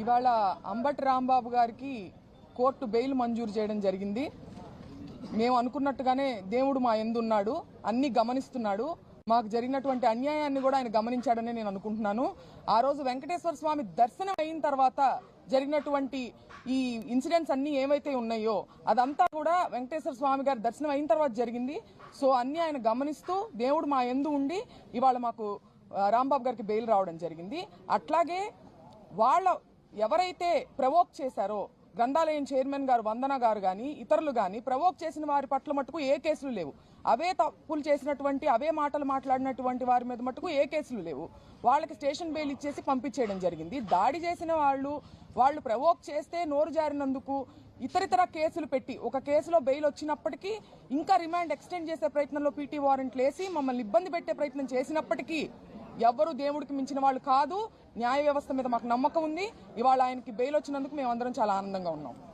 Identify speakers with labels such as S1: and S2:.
S1: ఇవాళ అంబటి రాంబాబు గారికి court bail మంజూరు చేయడం జరిగింది. మేము అనుకున్నట్టుగానే దేవుడు మా యందున్నాడు, అన్ని గమనిస్తున్నాడు. మాకు జరిగినటువంటి అన్యాయాన్ని కూడా ఆయన గమనించాడని నేను అనుకుంటున్నాను. ఆ రోజు వెంకటేశ్వర స్వామి దర్శనం అయిన తర్వాత జరిగినటువంటి ఈ ఇన్సిడెంట్స్ అన్ని ఏవైతే ఉన్నాయో అదంతా కూడా వెంకటేశ్వర స్వామి గారి దర్శనం అయిన తర్వాత జరిగింది. సో అన్ని ఆయన గమనిస్తూ దేవుడు మా యందు ఉండి ఇవాళ మాకు రాంబాబు గారికి బెయిల్ రావడం జరిగింది. అట్లాగే వాళ్ళ ఎవరైతే ప్రవోక్ చేశారో గ్రంథాలయం చైర్మన్ గారు వందన గారు కానీ ఇతరులు కానీ ప్రవోక్ చేసిన వారి పట్ల మటుకు ఏ కేసులు లేవు. అవే తప్పులు చేసినటువంటి అవే మాటలు మాట్లాడినటువంటి వారి మీద మటుకు ఏ కేసులు లేవు. వాళ్ళకి స్టేషన్ బెయిల్ ఇచ్చేసి పంపించేయడం జరిగింది. దాడి చేసిన వాళ్ళు ప్రవోక్ చేస్తే నోరు జారినందుకు ఇతరితర కేసులు పెట్టి ఒక కేసులో బెయిల్ వచ్చినప్పటికీ ఇంకా రిమాండ్ ఎక్స్టెండ్ చేసే ప్రయత్నంలో పీటీ వారెంట్లు వేసి మమ్మల్ని ఇబ్బంది పెట్టే ప్రయత్నం చేసినప్పటికీ ఎవ్వరూ దేవుడికి మించిన వాళ్ళు కాదు. న్యాయ వ్యవస్థ మీద మాకు నమ్మకం ఉంది. ఇవాళ ఆయనకి బెయిల్ వచ్చినందుకు మేమందరం చాలా ఆనందంగా ఉన్నాం.